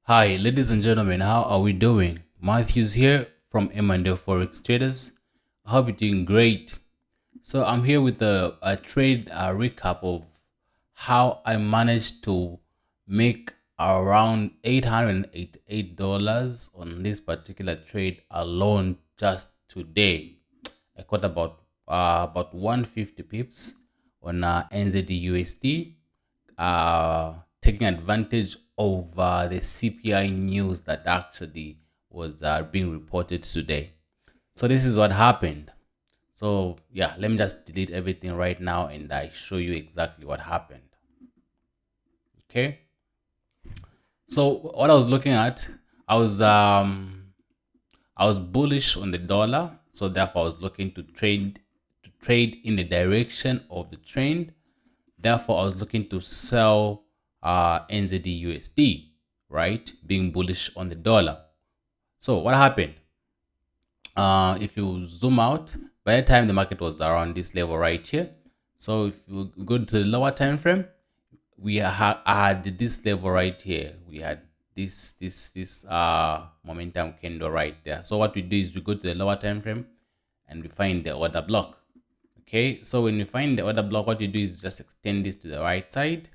Hi, ladies and gentlemen, how are we doing? Matthews here from M&A Forex Traders. I hope you're doing great. So I'm here with a trade recap of how I managed to make around $888 on this particular trade alone just today. I caught about 150 pips on NZD taking advantage of the CPI news that actually was being reported today. So this is what happened. So yeah, let me just delete everything right now and I show you exactly what happened. Okay. So what I was looking at, I was bullish on the dollar, so therefore I was looking to trade in the direction of the trend. Therefore, I was looking to sell NZD USD, right? Being bullish on the dollar. So what happened? If you zoom out, by the time the market was around this level right here. So if you go to the lower time frame, we had this level right here. We had this momentum candle right there. So what we do is we go to the lower time frame and we find the order block. Okay, so when you find the order block, what you do is just extend this to the right side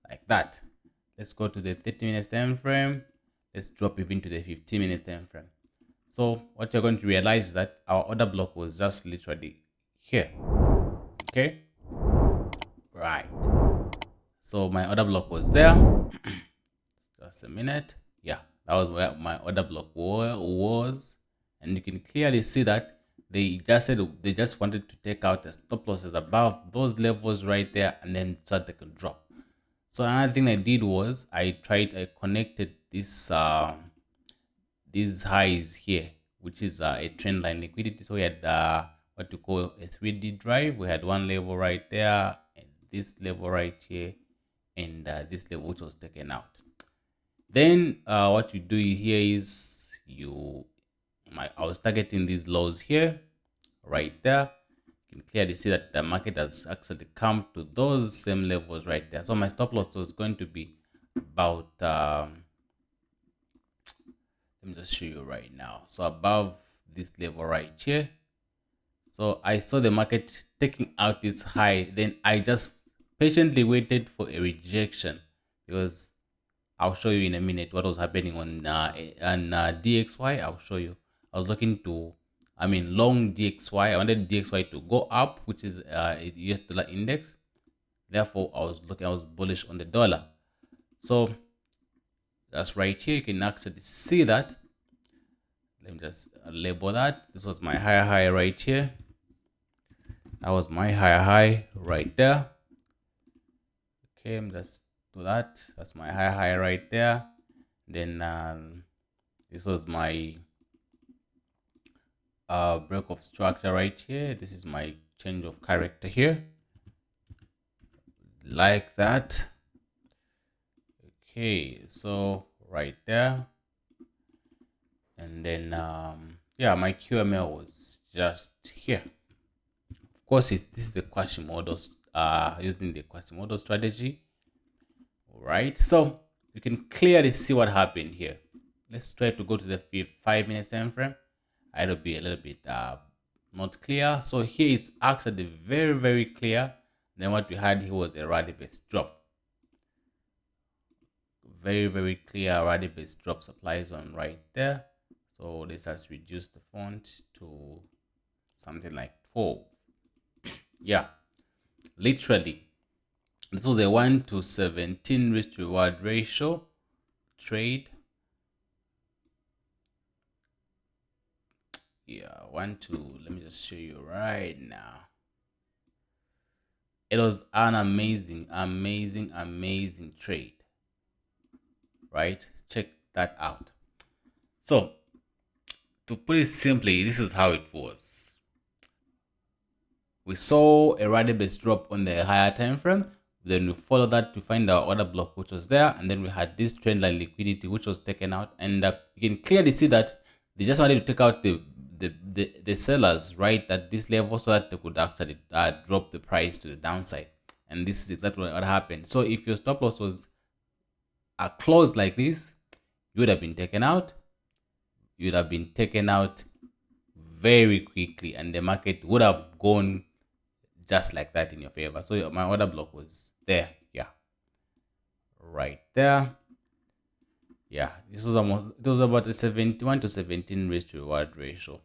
like that. Let's go to the 30 minutes time frame. Let's drop even to the 15 minutes time frame. So what you're going to realize is that our order block was just literally here. Okay, right. So my order block was there. Just a minute. Yeah, that was where my order block was, and you can clearly see that they just wanted to take out the stop losses above those levels right there and then start to drop. So another thing I did was I connected these highs here, which is a trend line liquidity. So we had what you call a 3D drive. We had one level right there and this level right here and this level which was taken out. Then what you do here is I was targeting these lows here, right there. You can clearly see that the market has actually come to those same levels right there. So my stop loss was going to be about, let me just show you right now. So above this level right here. So I saw the market taking out this high. Then I just patiently waited for a rejection because I'll show you in a minute what was happening on DXY. I'll show you. I was looking to, long DXY. I wanted DXY to go up, which is a US dollar index. Therefore, I was bullish on the dollar. So that's right here. You can actually see that. Let me just label that. This was my higher high right here. That was my higher high right there. Okay, I'm just do that. That's my high right there. Then this was my break of structure right here. This is my change of character here, like that. Okay, so right there, and then yeah, my QML was just here. Of course, this is the Quasimodo using the Quasimodo strategy. All right, so you can clearly see what happened here. Let's try to go to the 5 minutes time frame. It'll be a little bit not clear. So here it's actually very clear. Then what we had here was a rally based drop. Very clear rally based drop supply zone right there. So this has reduced the font to something like 4. Yeah, literally this was a 1:17 risk to reward ratio trade. Yeah, let me just show you right now. It was an amazing trade, right? Check that out. So to put it simply, this is how it was. We saw a rally based drop on the higher time frame. Then we followed that to find our order block, which was there, and then we had this trend line liquidity, which was taken out, and you can clearly see that they just wanted to take out the sellers right at this level so that they could actually drop the price to the downside. And this is exactly what happened. So if your stop loss was closed like this, you would have been taken out. You would have been taken out very quickly, and the market would have gone just like that in your favor. So my order block was there. Yeah, right there. Yeah, this was almost, it was about a 71 to 17 risk to reward ratio.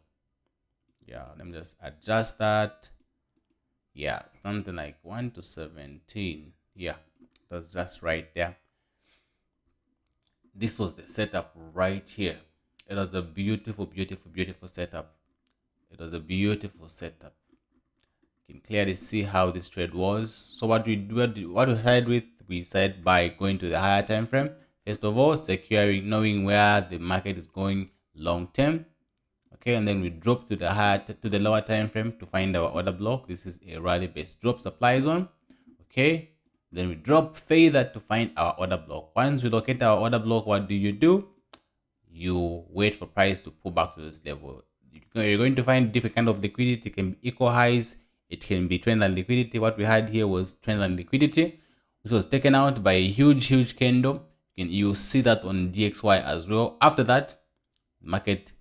Yeah, let me just adjust that. Yeah, something like 1 to 17. Yeah, that's just right there. This was the setup right here. It was a beautiful, beautiful, beautiful setup. It was a beautiful setup. You can clearly see how this trade was. So what we started with, we said by going to the higher time frame. First of all, securing, knowing where the market is going long term. Okay, and then we drop to the lower time frame to find our order block. This is a rally based drop supply zone. Okay, then we drop further to find our order block. Once we locate our order block, what do? You wait for price to pull back to this level. You're going to find different kind of liquidity. It can be equal highs, it can be trendline liquidity. What we had here was trendline liquidity, which was taken out by a huge candle. You see that on DXY as well. After that, market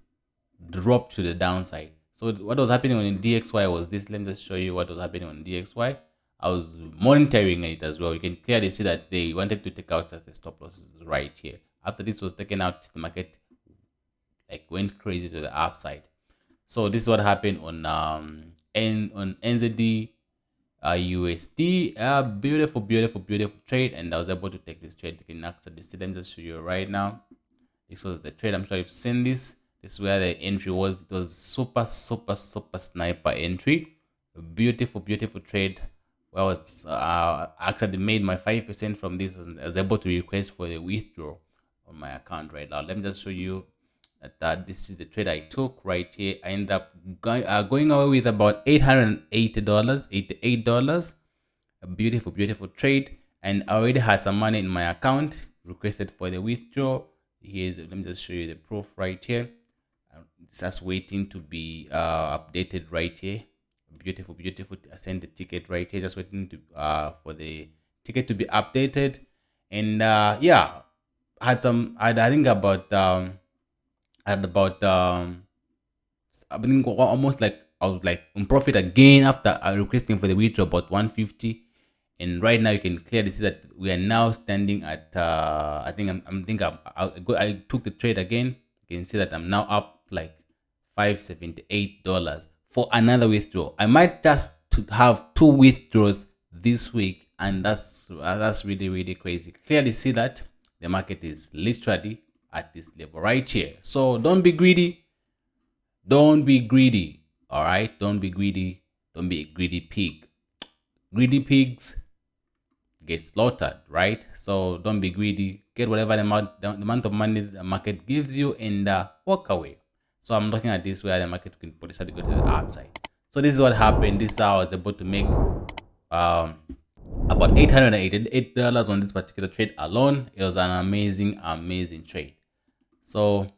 dropped to the downside. So what was happening on DXY was this. Let me just show you what was happening on DXY. I was monitoring it as well. You can clearly see that they wanted to take out the stop losses right here. After this was taken out, the market like went crazy to the upside. So this is what happened on NZD USD. Beautiful trade, and I was able to take this trade. You can actually see. Let me just show you right now. This was the trade. I'm sure you've seen this. This is where the entry was. It was super sniper entry. A beautiful trade. Where I was actually made my 5% from this, and I was able to request for the withdrawal on my account right now. Let me just show you that this is the trade I took right here. I ended up going away with about $880, $88. A beautiful trade, and I already had some money in my account. Requested for the withdrawal. Here's, let me just show you the proof right here. It's just waiting to be updated right here. Beautiful. I sent the ticket right here, just waiting to for the ticket to be updated. And yeah, I think about I think almost like I was like on profit again after requesting for the withdrawal about 150. And right now you can clearly see that we are now standing at I took the trade again. You can see that I'm now up like $578 for another withdrawal. I might just have 2 withdrawals this week, and that's really crazy. Clearly see that the market is literally at this level right here. So don't be greedy. All right, don't be greedy. Don't be a greedy pig. Greedy pigs get slaughtered, right? So don't be greedy. Get whatever the amount of money the market gives you, and walk away. So I'm looking at this where the market can potentially go to the upside. So this is what happened. This is how I was able to make about $888 on this particular trade alone. It was an amazing trade. So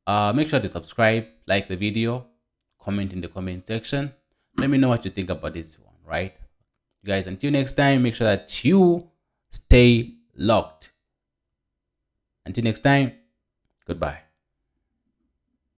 make sure to subscribe, like the video, comment in the comment section. Let me know what you think about this one, right? You guys, until next time, make sure that you stay locked. Until next time, goodbye.